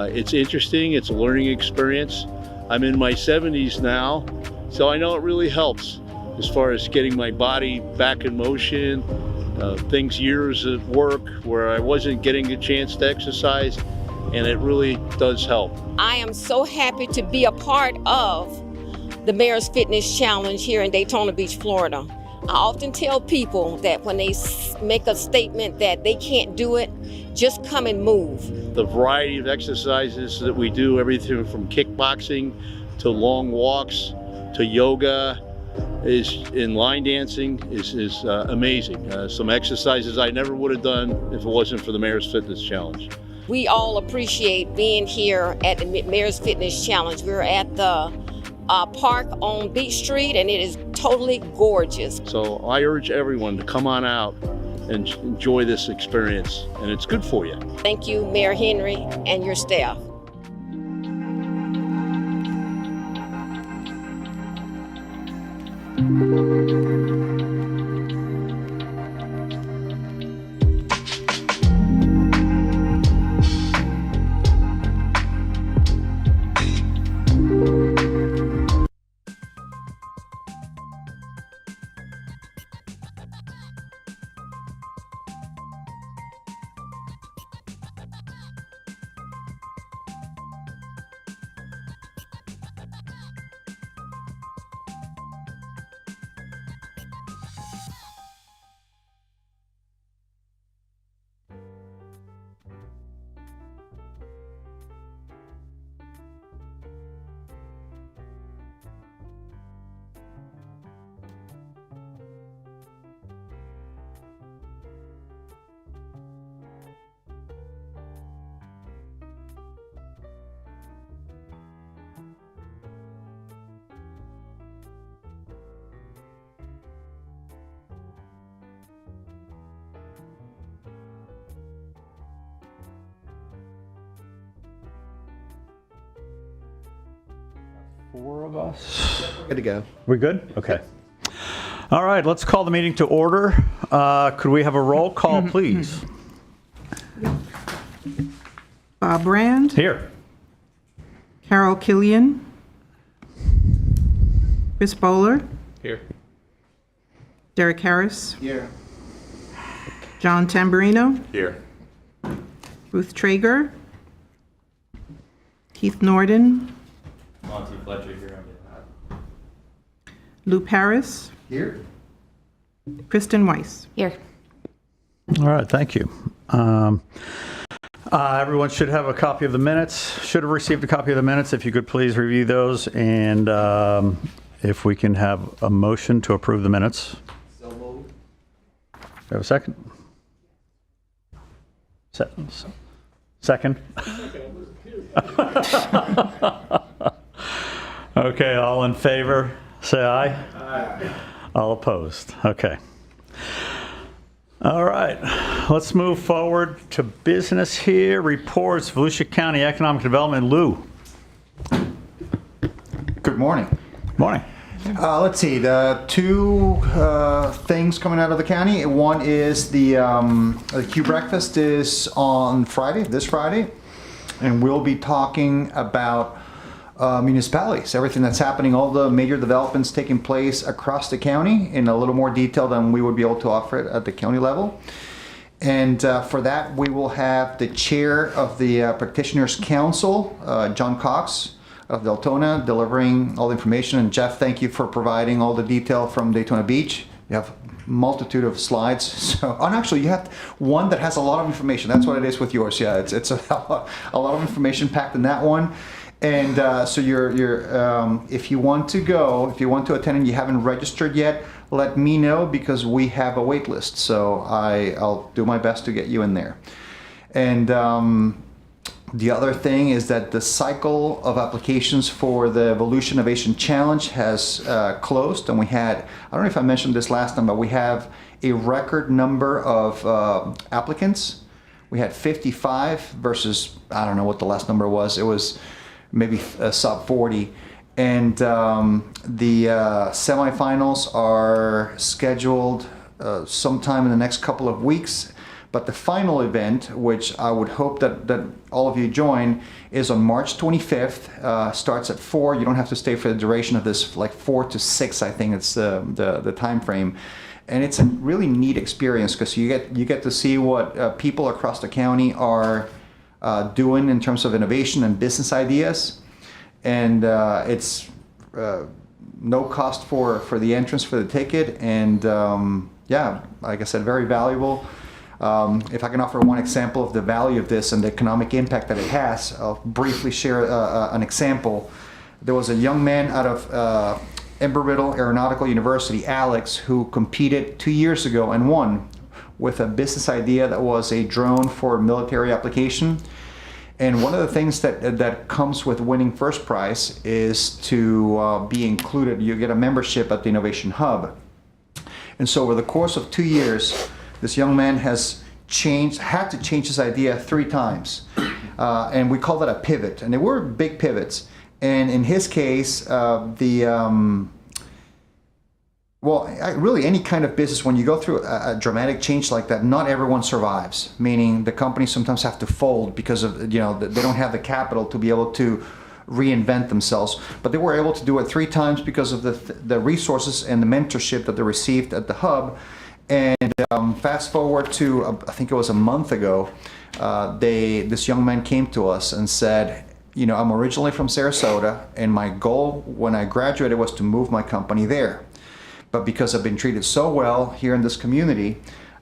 It's interesting. It's a learning experience. I'm in my 70s now, so I know it really helps as far as getting my body back in motion. Years at work where I wasn't getting a chance to exercise, and it really does help. I am so happy to be a part of the Mayor's Fitness Challenge here in Daytona Beach, Florida. I often tell people that when they make a statement that they can't do it, just come and move. The variety of exercises that we do, everything from kickboxing to long walks to yoga, in line dancing is amazing. Some exercises I never would have done if it wasn't for the Mayor's Fitness Challenge. We all appreciate being here at the Mayor's Fitness Challenge. We're at the park on Beach Street, and it is totally gorgeous. So I urge everyone to come on out and enjoy this experience, and it's good for you. Thank you, Mayor Henry, and your staff. Four of us. Good to go. We good? Okay. All right, let's call the meeting to order. Could we have a roll call, please? Bob Rand, Here. Carol Killian, Chris Bowler, Here. Derek Harris, Here. John Tamburino, Here. Ruth Traeger, Keith Norden, Monty Fletcher here on behalf. Lou Paris, Here. Kristen Weiss. Here. All right, thank you. Everyone should have a copy of the minutes, should have received a copy of the minutes. If you could please review those, and if we can have a motion to approve the minutes. So moved. Have a second? Second? Okay, all in favor, say aye. Aye. All opposed, okay. All right, let's move forward to business here. Reports, Volusia County Economic Development. Lou. Good morning. Morning. Let's see, the two things coming out of the county. One is the Q Breakfast is on Friday, this Friday, and we'll be talking about municipalities, everything that's happening, all the major developments taking place across the county in a little more detail than we would be able to offer it at the county level. And for that, we will have the chair of the Practitioners Council, John Cox of Deltona, delivering all the information. And Jeff, thank you for providing all the detail from Daytona Beach. You have a multitude of slides. So, and actually, you have one that has a lot of information. That's what it is with yours. Yeah, it's a lot of information packed in that one. And so if you want to go, if you want to attend and you haven't registered yet, let me know because we have a wait list. So I'll do my best to get you in there. And the other thing is that the cycle of applications for the Volusia Innovation Challenge has closed. And we had, I don't know if I mentioned this last time, but we have a record number of applicants. We had 55 versus, I don't know what the last number was. It was maybe sub 40, and the semifinals are scheduled sometime in the next couple of weeks. But the final event, which I would hope that all of you join, is on March 25th. Starts at 4. You don't have to stay for the duration of this, like 4 to 6, I think it's the time frame. And it's a really neat experience because you get to see what people across the county are doing in terms of innovation and business ideas. And it's no cost for the entrance for the ticket. And yeah, like I said, very valuable. If I can offer one example of the value of this and the economic impact that it has, I'll briefly share an example. There was a young man out of Embry-Riddle Aeronautical University, Alex, who competed 2 years ago and won with a business idea that was a drone for military application. And one of the things that comes with winning first prize is to be included. You get a membership at the Innovation Hub. And so over the course of 2 years, this young man had to change his idea 3 times. And we call that a pivot. And they were big pivots. And in his case, really any kind of business, when you go through a dramatic change like that, not everyone survives. Meaning the companies sometimes have to fold because of, they don't have the capital to be able to reinvent themselves. But they were able to do it 3 times because of the resources and the mentorship that they received at the hub. And fast forward to, I think it was a month ago, this young man came to us and said, I'm originally from Sarasota, and my goal when I graduated was to move my company there. But because I've been treated so well here in this community,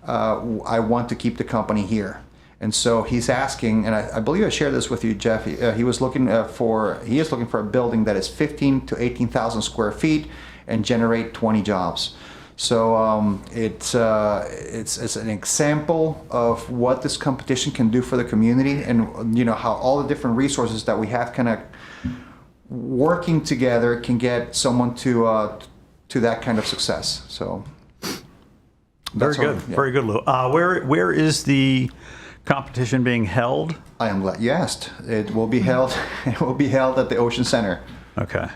I want to keep the company here. And so he's asking, and I believe I shared this with you, Jeff. He is looking for a building that is 15 to 18,000 square feet and generate 20 jobs. So it's an example of what this competition can do for the community, and how all the different resources that we have kind of working together can get someone to that kind of success. So very good, very good, Lou. Where is the competition being held? I am glad you asked. It will be held. It will be held at the Ocean Center. Okay.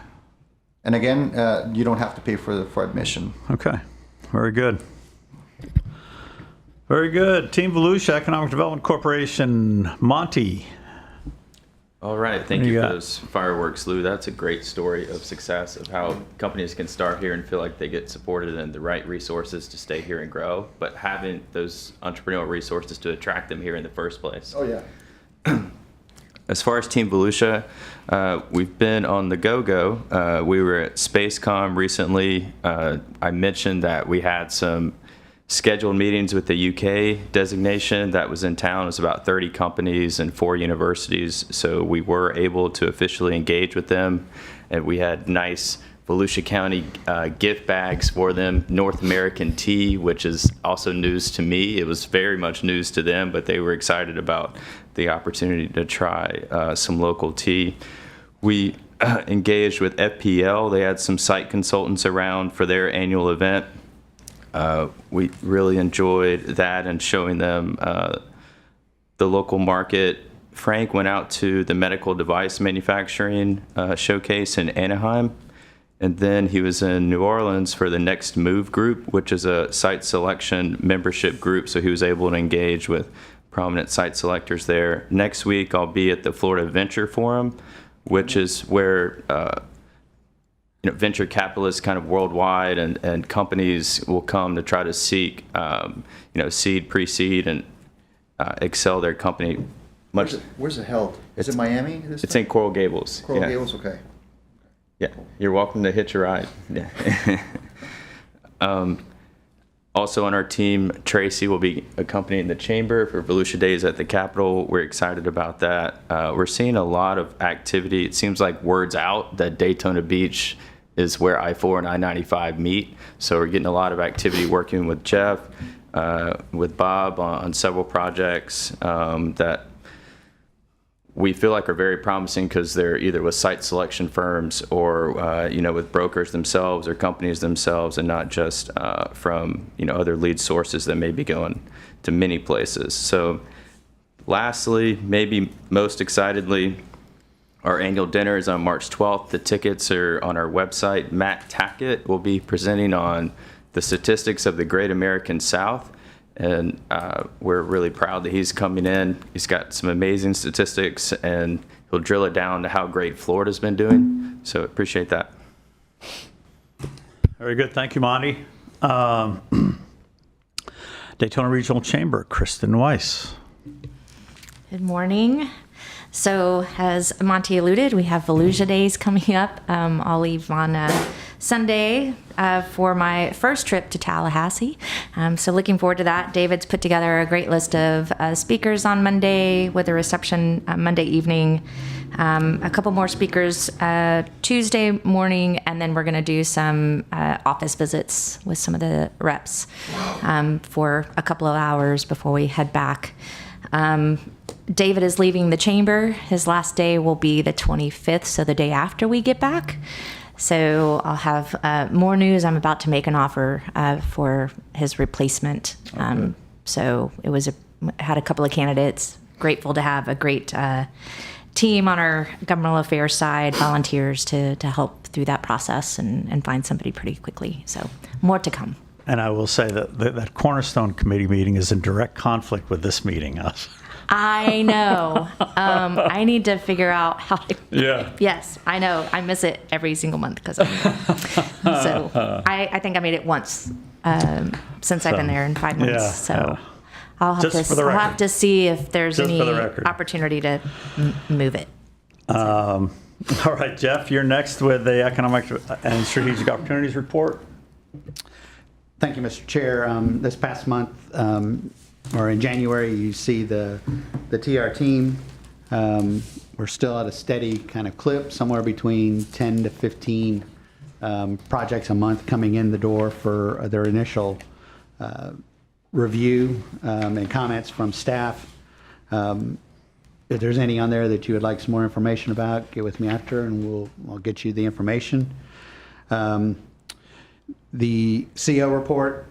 And again, you don't have to pay for admission. Okay. Very good. Very good. Team Volusia Economic Development Corporation, Monty. All right, thank you for those fireworks, Lou. That's a great story of success, of how companies can start here and feel like they get supported and the right resources to stay here and grow, but having those entrepreneurial resources to attract them here in the first place. Oh, yeah. As far as Team Volusia, we've been on the go-go. We were at SpaceCom recently. I mentioned that we had some scheduled meetings with the UK designation that was in town. It was about 30 companies and 4 universities. So we were able to officially engage with them. And we had nice Volusia County gift bags for them, North American tea, which is also news to me. It was very much news to them, but they were excited about the opportunity to try some local tea. We engaged with FPL. They had some site consultants around for their annual event. We really enjoyed that and showing them the local market. Frank went out to the medical device manufacturing showcase in Anaheim. And then he was in New Orleans for the Next Move group, which is a site selection membership group. So he was able to engage with prominent site selectors there. Next week, I'll be at the Florida Venture Forum, which is where venture capitalists kind of worldwide and companies will come to try to seek, seed, pre-seed, and excel their company. Where's it held? Is it Miami? It's in Coral Gables. Coral Gables, okay. Yeah, you're welcome to hitch a ride. Yeah. Also on our team, Tracy will be accompanying the chamber for Volusia Days at the Capitol. We're excited about that. We're seeing a lot of activity. It seems like word's out that Daytona Beach is where I-4 and I-95 meet. So we're getting a lot of activity working with Jeff, with Bob on several projects that we feel like are very promising because they're either with site selection firms or with brokers themselves or companies themselves, and not just from other lead sources that may be going to many places. So lastly, maybe most excitedly, our annual dinner is on March 12th. The tickets are on our website. Matt Tackett will be presenting on the statistics of the Great American South and we're really proud that he's coming in. He's got some amazing statistics, and he'll drill it down to how great Florida's been doing. So appreciate that. Very good. Thank you, Monty. Daytona Regional Chamber, Kristen Weiss. Good morning. So, as Monty alluded, we have Volusia Days coming up. I'll leave on Sunday for my first trip to Tallahassee. So, looking forward to that. David's put together a great list of speakers on Monday with a reception Monday evening. A couple more speakers Tuesday morning, and then we're going to do some office visits with some of the reps for a couple of hours before we head back. David is leaving the chamber. His last day will be the 25th, so the day after we get back. So I'll have more news. I'm about to make an offer for his replacement. So it was had a couple of candidates. Grateful to have a great team on our governmental affairs side, volunteers to help through that process and find somebody pretty quickly. So more to come. And I will say that that Cornerstone Committee meeting is in direct conflict with this meeting. I know. I need to figure out how to. Yeah. Yes, I know. I miss it every single month because of so I think I made it once since I've been there in 5 months. Yeah, so yeah. I'll have to see if there's Just any for the record. opportunity to move it. All right, Jeff, you're next with the Economic and Strategic Opportunities Report. Thank you, Mr. Chair. This past month, or in January, you see the TR team. We're still at a steady kind of clip, somewhere between 10 to 15 projects a month coming in the door for their initial review and comments from staff. If there's any on there that you would like some more information about, get with me after and I'll get you the information. The CO report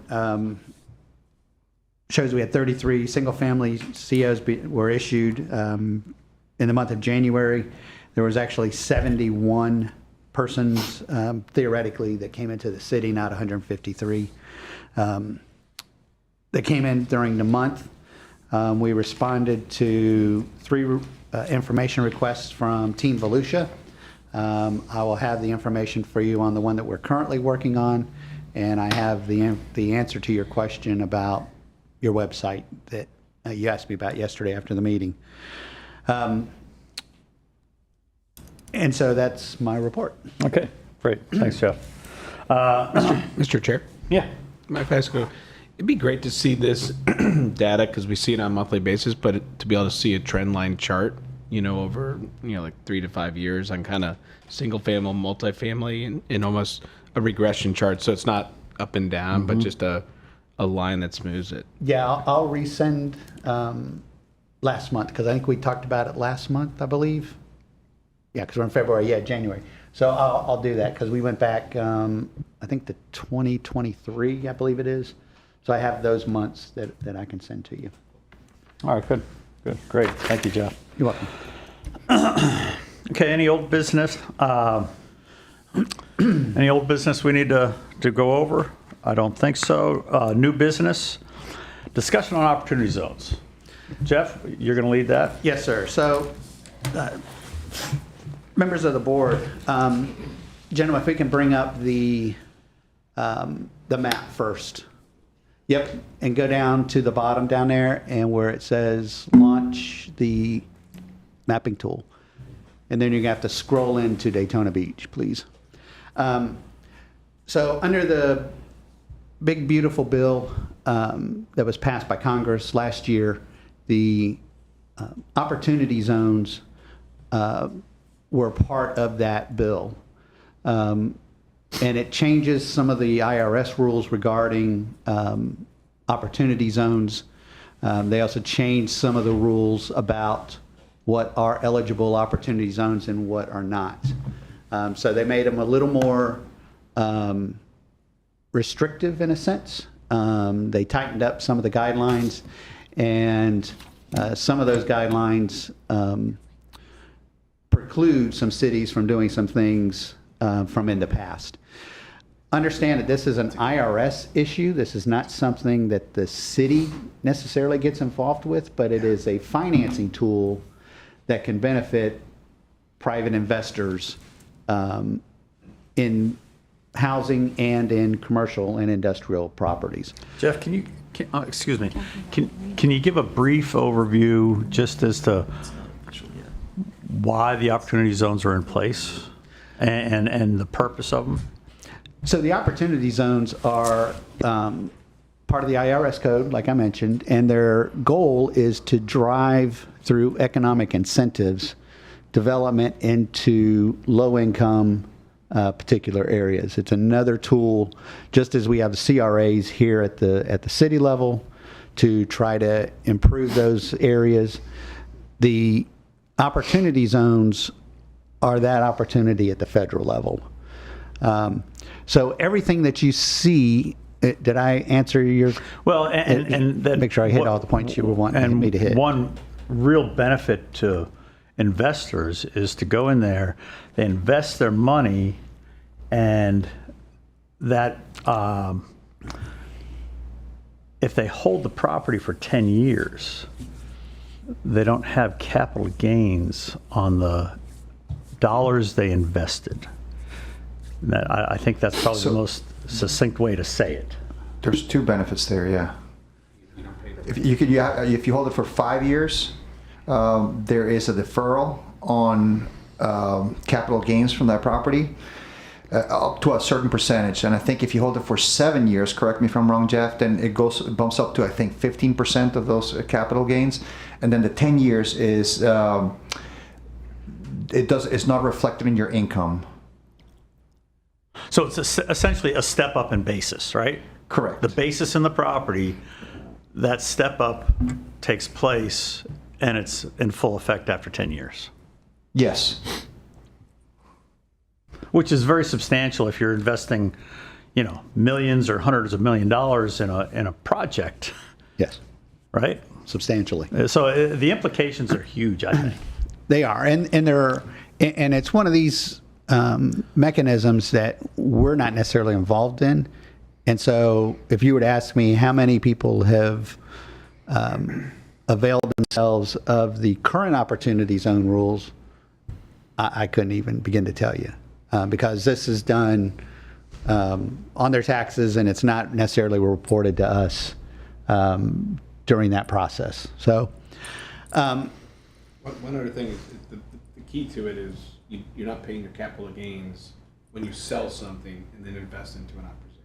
shows we had 33 single-family COs were issued in the month of January. There was actually 71 persons theoretically that came into the city, not 153. That came in during the month. We responded to 3 information requests from Team Volusia. I will have the information for you on the one that we're currently working on, and I have the answer to your question about your website that you asked me about yesterday after the meeting. And so that's my report. Okay, great. Thanks, Jeff. Mr. Chair, Yeah. my FASCO, it'd be great to see this data because we see it on a monthly basis, but to be able to see a trend line chart, over, like 3 to 5 years on kind of single family, multifamily, and almost a regression chart. So it's not up and down, but just a line that smooths it. Yeah, I'll resend last month because I think we talked about it last month, I believe. Yeah, because we're in February. Yeah, January. So I'll do that because we went back, I think to 2023, I believe it is. So I have those months that I can send to you. All right, good. Good. Great. Thank you, Jeff. You're welcome. Okay, any old business? Any old business we need to go over? I don't think so. New business, discussion on opportunity zones. Jeff, you're going to lead that? Yes, sir. So, members of the board, gentlemen, if we can bring up the map first. Yep, and go down to the bottom down there and where it says launch the mapping tool. And then you're gonna have to scroll into Daytona Beach, please. So under the big beautiful bill that was passed by Congress last year, the opportunity zones were part of that bill. And it changes some of the IRS rules regarding opportunity zones. They also changed some of the rules about what are eligible opportunity zones and what are not. So they made them a little more restrictive in a sense. They tightened up some of the guidelines, and some of those guidelines preclude some cities from doing some things from in the past. understand that this is an IRS issue. This is not something that the city necessarily gets involved with, but it is a financing tool that can benefit private investors in housing and in commercial and industrial properties. Jeff, excuse me, can you give a brief overview just as to why the opportunity zones are in place and the purpose of them? So the opportunity zones are part of the IRS code, like I mentioned, and their goal is to drive through economic incentives development into low-income particular areas. It's another tool, just as we have CRAs here at the city level, to try to improve those areas. The opportunity zones are that opportunity at the federal level. So everything that you see, did I answer your? Well, and that, make sure I hit all the points you were wanting me to hit. One real benefit to investors is to go in there, they invest their money, and that if they hold the property for 10 years, they don't have capital gains on the dollars they invested. I think that's probably the most succinct way to say it. There's two benefits there, yeah. If you hold it for 5 years, there is a deferral on capital gains from that property up to a certain percentage. And I think if you hold it for 7 years, correct me if I'm wrong, Jeff, then it bumps up to, I think, 15% of those capital gains. And then the 10 years is it's not reflected in your income. So it's essentially a step up in basis, right? Correct. The basis in the property, that step up takes place and it's in full effect after 10 years. Yes. Which is very substantial if you're investing, millions or hundreds of $1 million in a project. Yes. Right? Substantially. So the implications are huge, I think. They are, and it's one of these mechanisms that we're not necessarily involved in. And so if you were to ask me how many people have availed themselves of the current opportunity zone rules, I couldn't even begin to tell you, because this is done on their taxes, and it's not necessarily reported to us during that process. So One other thing is the key to it is you're not paying your capital gains when you sell something and then invest into an opportunity.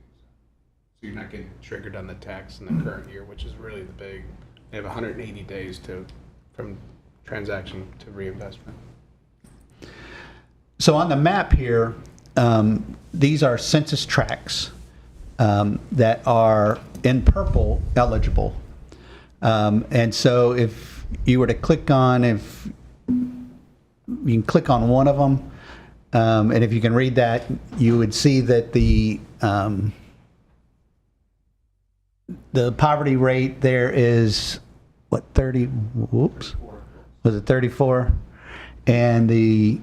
So you're not getting triggered on the tax in the current year, which is really the big. They have 180 days from transaction to reinvestment. So on the map here, these are census tracts that are in purple eligible. And so if you were to click on, you can click on one of them, and if you can read that, you would see that the poverty rate there is, 30, whoops, was it 34? And the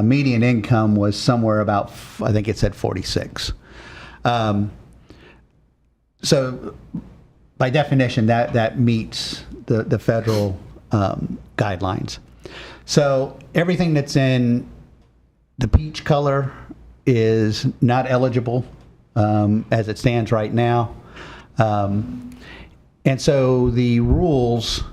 median income was somewhere about, I think it said 46. So by definition, that meets the federal guidelines. So everything that's in the peach color is not eligible as it stands right now. And so the rules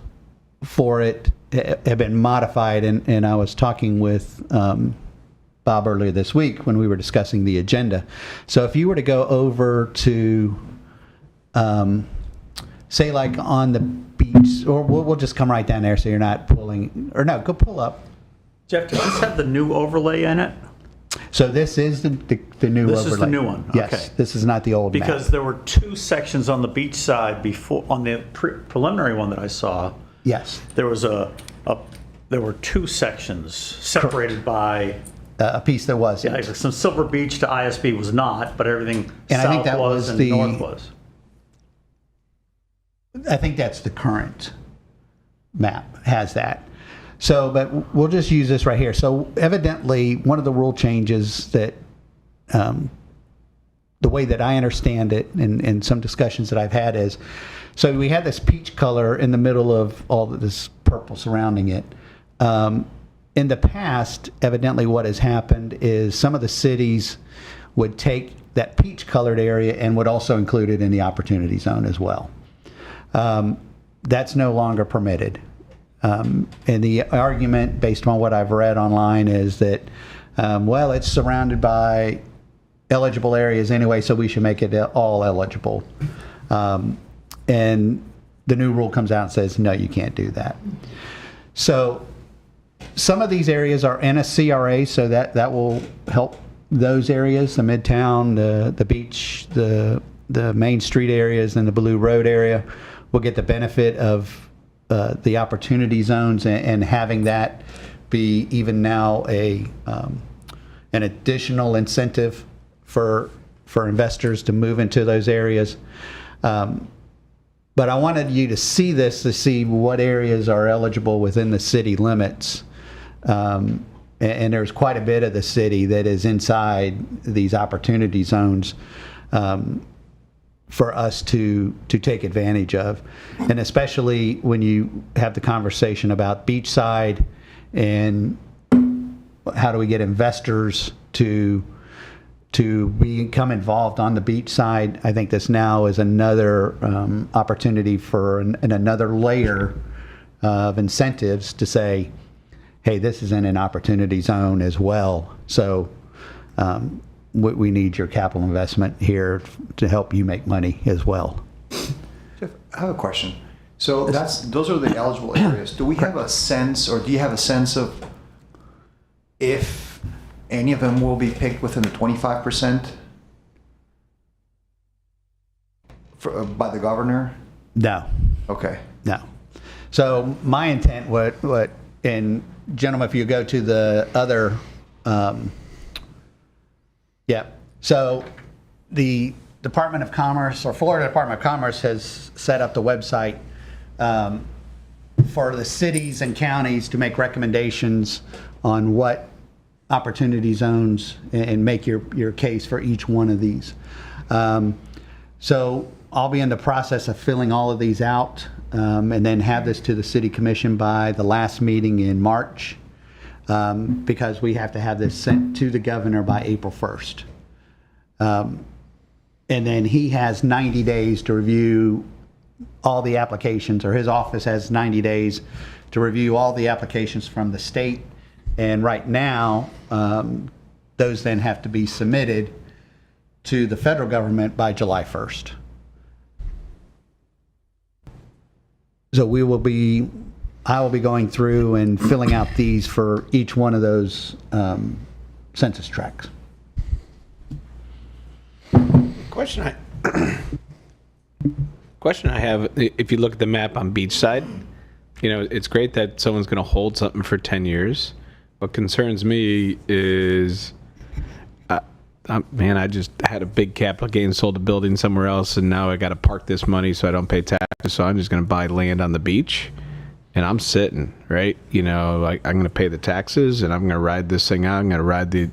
for it have been modified, and I was talking with Bob earlier this week when we were discussing the agenda. So if you were to go over to, say like on the beach, or we'll just come right down there so you're not pulling, or no, go pull up. Jeff, does this have the new overlay in it? So this is the new overlay. This is the new one, Yes, okay. this is not the old map. Because there were two sections on the beach side before, on the preliminary one that I saw. Yes, There was there were two sections separated by, a piece that was. like some Silver Beach to ISB was not, but everything And I think south that was was and the- north was. I think that's the current map, has that. So, but we'll just use this right here. So evidently, one of the rule changes that the way that I understand it, and some discussions that I've had is, so we had this peach color in the middle of all of this purple surrounding it. In the past, evidently what has happened is some of the cities would take that peach colored area and would also include it in the opportunity zone as well. That's no longer permitted. And the argument, based on what I've read online, is that, well, it's surrounded by eligible areas anyway, so we should make it all eligible. And the new rule comes out and says, no, you can't do that. So some of these areas are in a CRA, so that will help those areas, the Midtown, the beach, the Main Street areas, and the Blue Road area will get the benefit of the opportunity zones, and having that be even now an additional incentive for investors to move into those areas. But I wanted you to see this, to see what areas are eligible within the city limits. And there's quite a bit of the city that is inside these opportunity zones for us to take advantage of. And especially when you have the conversation about beachside and how do we get investors to become involved on the beach side. I think this now is another opportunity for another layer of incentives to say, hey, this is in an opportunity zone as well. So we need your capital investment here to help you make money as well. Jeff, I have a question. So those are the eligible areas. Do we have a sense, or do you have a sense of if any of them will be picked within the 25% by the governor? No. Okay. No. So my intent, and gentlemen, if you go to the other, so the Department of Commerce, or Florida Department of Commerce, has set up the website for the cities and counties to make recommendations on what opportunity zones, and make your case for each one of these. So I'll be in the process of filling all of these out, and then have this to the city commission by the last meeting in March, because we have to have this sent to the governor by April 1st. And then he has 90 days to review all the applications, or his office has 90 days to review all the applications from the state. And right now, those then have to be submitted to the federal government by July 1st. So I will be going through and filling out these for each one of those census tracts. Question I have, if you look at the map on Beachside, it's great that someone's going to hold something for 10 years. What concerns me is, I just had a big capital gain, sold a building somewhere else, and now I got to park this money so I don't pay taxes. So I'm just going to buy land on the beach, and I'm sitting, right? I'm going to pay the taxes, and I'm going to ride this thing out. I'm going to ride the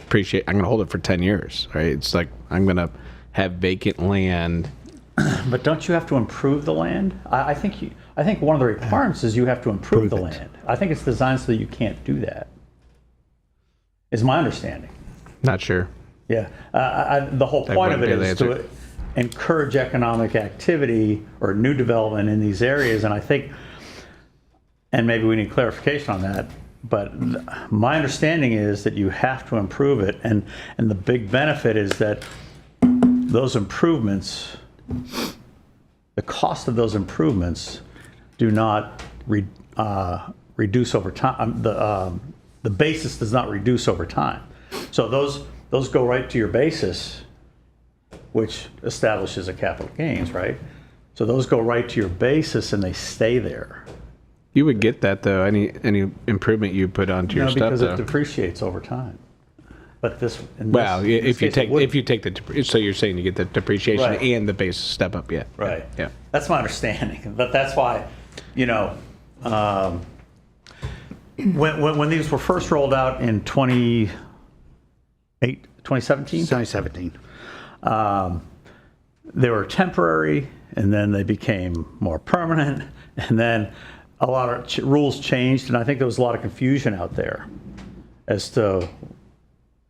appreciate. I'm going to hold it for 10 years, right? It's like I'm going to have vacant land. But don't you have to improve the land? I think one of the requirements is you have to improve the land. I think it's designed so that you can't do that, is my understanding. Not sure. Yeah. The whole point of it is to encourage economic activity or new development in these areas. And I think, and maybe we need clarification on that, but my understanding is that you have to improve it. And the big benefit is that those improvements, the cost of those improvements do not reduce over time. The basis does not reduce over time. So those go right to your basis, which establishes a capital gains, right? So those go right to your basis and they stay there. You would get that though, any improvement you put onto your stuff, because though. it depreciates over time. But if you take the, so you're saying you get the depreciation Right. and the base step up, yeah. Right. Yeah. That's my understanding. But that's why, when these were first rolled out in 2018, 2017? 2017. They were temporary, and then they became more permanent, and then a lot of rules changed, and I think there was a lot of confusion out there as to,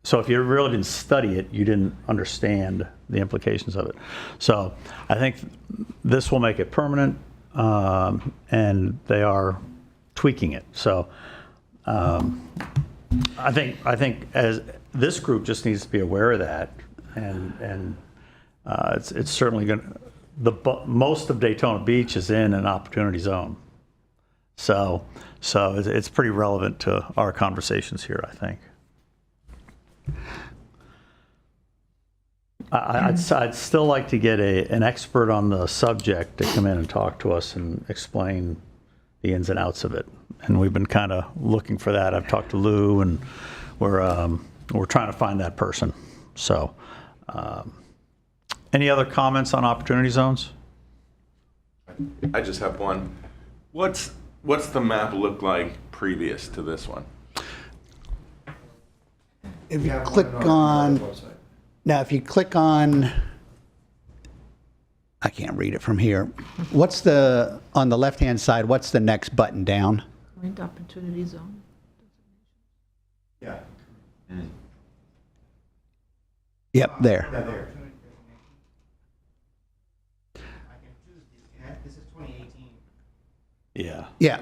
so if you really didn't study it, you didn't understand the implications of it. So I think this will make it permanent, and they are tweaking it. So I think as this group just needs to be aware of that, and it's certainly going to, most of Daytona Beach is in an opportunity zone. So it's pretty relevant to our conversations here, I think. I'd still like to get an expert on the subject to come in and talk to us and explain the ins and outs of it. And we've been kind of looking for that. I've talked to Lou, and we're trying to find that person. So, any other comments on opportunity zones? I just have one. What's the map look like previous to this one? If you click on, now if you click on, I can't read it from here. What's on the left-hand side, what's the next button down? Current opportunity zone. Yeah. Yep, there. This is 2018. Yeah. Yeah.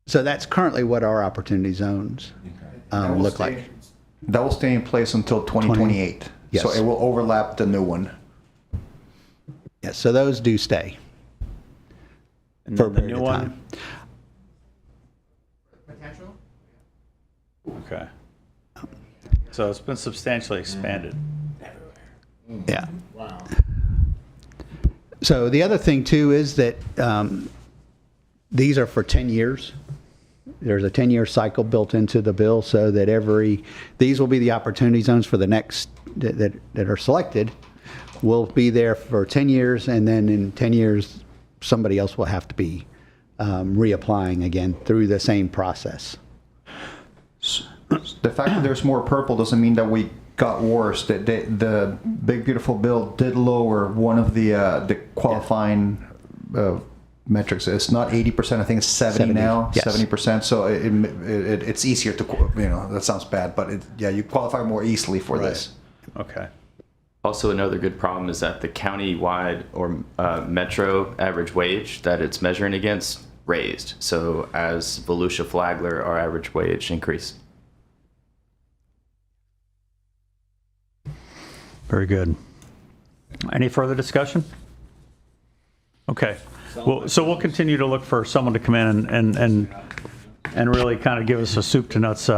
So that's currently what our opportunity zones look like. That will stay in place until 2028. Yes. So it will overlap the new one. Yes, so those do stay And for a the period new of one? time. Potential? Okay. So it's been substantially expanded. Yeah. So the other thing too is that these are for 10 years. There's a 10-year cycle built into the bill, so that these will be the opportunity zones for the next that are selected will be there for 10 years, and then in 10 years somebody else will have to be reapplying again through the same process. The fact that there's more purple doesn't mean that we got worse. That the Big Beautiful Bill did lower one of the qualifying metrics. It's not 80%. I think it's 70 now. Yes. 70%. So it's easier to, that sounds bad, but you qualify more easily for this. Okay. Also, another good problem is that the county-wide or metro average wage that it's measuring against raised. So as Volusia Flagler, our average wage increased. Very good. Any further discussion? Okay. Well, so we'll continue to look for someone to come in and really kind of give us a soup to nuts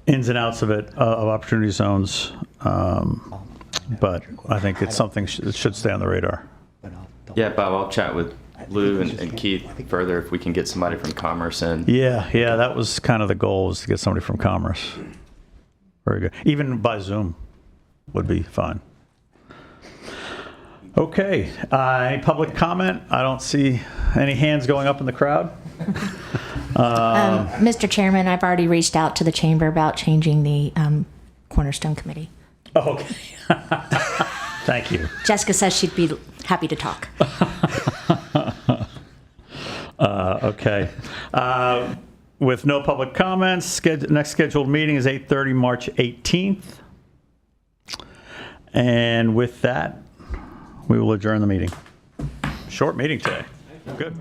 ins and outs of it, of opportunity zones. But I think it's something that should stay on the radar. Yeah, Bob, I'll chat with Lou and Keith further if we can get somebody from Commerce in. Yeah, that was kind of the goal, was to get somebody from Commerce. Very good. Even by Zoom would be fine. Okay, any public comment? I don't see any hands going up in the crowd. Mr. Chairman, I've already reached out to the chamber about changing the Cornerstone Committee. Oh, okay. Thank you. Jessica says she'd be happy to talk. Okay. With no public comments, next scheduled meeting is 8:30, March 18th. And with that, we will adjourn the meeting. Short meeting today. Good.